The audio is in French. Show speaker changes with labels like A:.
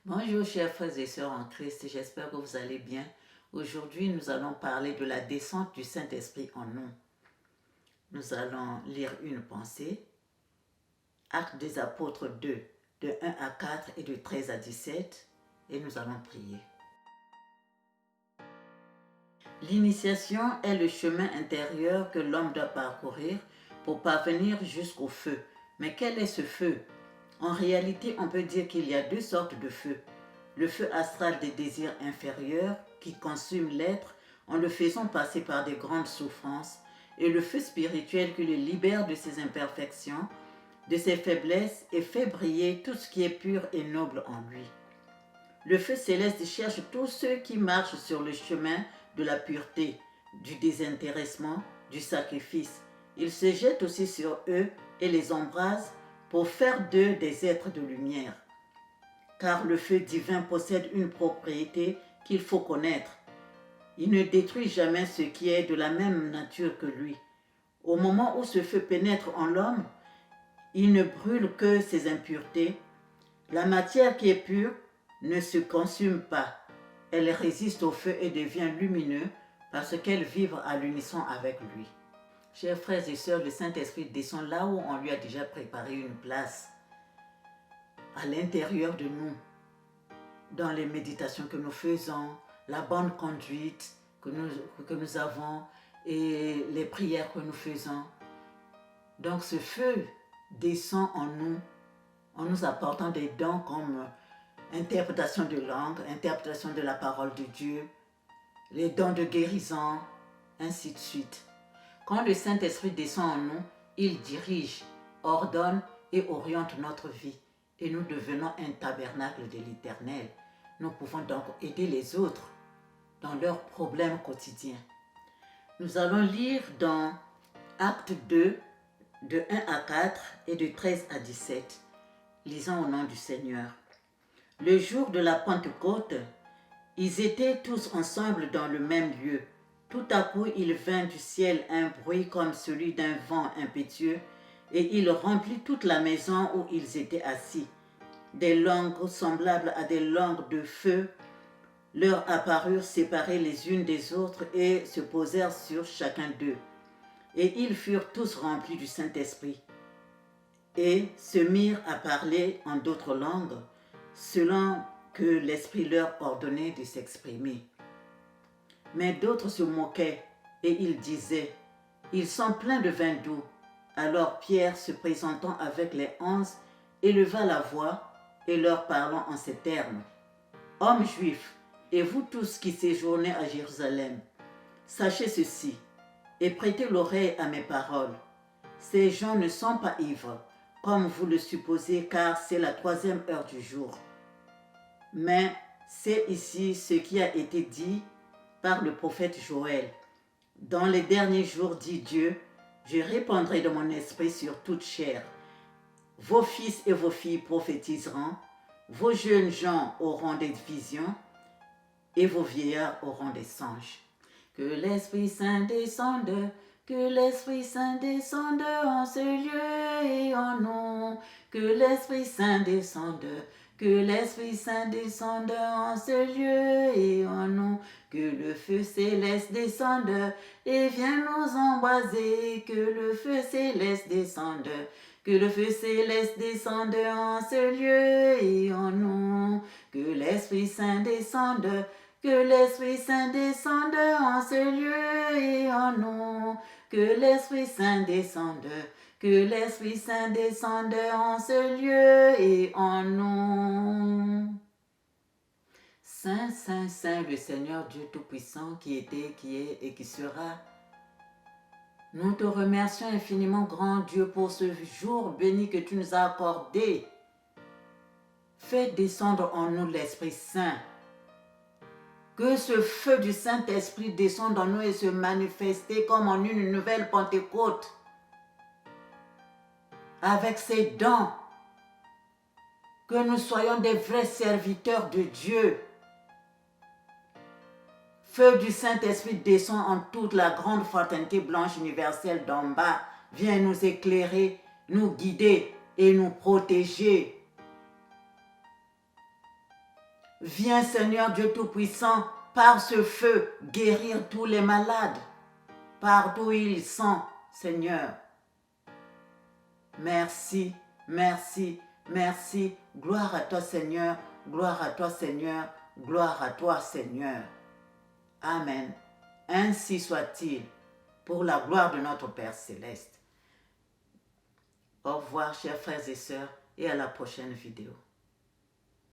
A: Bonjour chers frères et sœurs en Christ, j'espère que vous allez bien. Aujourd'hui, nous allons parler de la descente du Saint-Esprit en nous. Nous allons lire une pensée. Actes des apôtres 2, de 1 à 4 et de 13 à 17, et nous allons prier. L'initiation est le chemin intérieur que l'homme doit parcourir pour parvenir jusqu'au feu. Mais quel est ce feu? En réalité, on peut dire qu'il y a deux sortes de feux. Le feu astral des désirs inférieurs qui consume l'être en le faisant passer par des grandes souffrances, et le feu spirituel qui le libère de ses imperfections, de ses faiblesses et fait briller tout ce qui est pur et noble en lui. Le feu céleste cherche tous ceux qui marchent sur le chemin de la pureté, du désintéressement, du sacrifice. Il se jette aussi sur eux et les embrase pour faire d'eux des êtres de lumière. Car le feu divin possède une propriété qu'il faut connaître. Il ne détruit jamais ce qui est de la même nature que lui. Au moment où ce feu pénètre en l'homme, il ne brûle que ses impuretés. La matière qui est pure ne se consume pas. Elle résiste au feu et devient lumineuse parce qu'elle vibre à l'unisson avec lui. Chers frères et sœurs, le Saint-Esprit descend là où on lui a déjà préparé une place, à l'intérieur de nous, dans les méditations que nous faisons, la bonne conduite que nous avons et les prières que nous faisons. Donc ce feu descend en nous apportant des dons comme interprétation de langue, interprétation de la parole de Dieu, les dons de guérison, ainsi de suite. Quand le Saint-Esprit descend en nous, il dirige, ordonne et oriente notre vie. Et nous devenons un tabernacle de l'Éternel. Nous pouvons donc aider les autres dans leurs problèmes quotidiens. Nous allons lire dans Actes 2, de 1 à 4 et de 13 à 17. Lisons au nom du Seigneur. Le jour de la Pentecôte, ils étaient tous ensemble dans le même lieu. Tout à coup, il vint du ciel un bruit comme celui d'un vent impétueux, et il remplit toute la maison où ils étaient assis. Des langues semblables à des langues de feu leur apparurent séparées les unes des autres et se posèrent sur chacun d'eux. Et ils furent tous remplis du Saint-Esprit et se mirent à parler en d'autres langues, selon que l'Esprit leur ordonnait de s'exprimer. Mais d'autres se moquaient et ils disaient « Ils sont pleins de vin doux ». Alors Pierre, se présentant avec les 11, éleva la voix et leur parlant en ces termes. « Hommes juifs, et vous tous qui séjournez à Jérusalem, sachez ceci et prêtez l'oreille à mes paroles. Ces gens ne sont pas ivres, comme vous le supposez, car c'est la 3e heure du jour. Mais c'est ici ce qui a été dit par le prophète Joël. Dans les derniers jours, dit Dieu, je répandrai de mon esprit sur toute chair. Vos fils et vos filles prophétiseront, vos jeunes gens auront des visions, et vos vieillards auront des songes. Que l'Esprit Saint descende, que l'Esprit Saint descende en ce lieu et en nous. Que l'Esprit Saint descende, que l'Esprit Saint descende en ce lieu et en nous. Que le feu céleste descende et vienne nous embraser. Que le feu céleste descende, que le feu céleste descende en ce lieu et en nous. Que l'Esprit Saint descende, que l'Esprit Saint descende en ce lieu et en nous. Que l'Esprit Saint descende, que l'Esprit Saint descende en ce lieu et en nous. Saint, Saint, Saint, le Seigneur Dieu Tout-Puissant, qui était, qui est et qui sera. Nous te remercions infiniment, grand Dieu, pour ce jour béni que tu nous as accordé. Fais descendre en nous l'Esprit Saint. Que ce feu du Saint-Esprit descende en nous et se manifeste comme en une nouvelle Pentecôte. Avec ses dons, que nous soyons des vrais serviteurs de Dieu. Feu du Saint-Esprit descend en toute la grande fraternité blanche universelle d'en bas. Viens nous éclairer, nous guider et nous protéger. Viens Seigneur Dieu Tout-Puissant, par ce feu, guérir tous les malades, partout où ils sont, Seigneur. Merci, merci, merci. Gloire à toi Seigneur, gloire à toi Seigneur, gloire à toi Seigneur. Amen. Ainsi soit-il, pour la gloire de notre Père Céleste. Au revoir chers frères et sœurs et à la prochaine vidéo.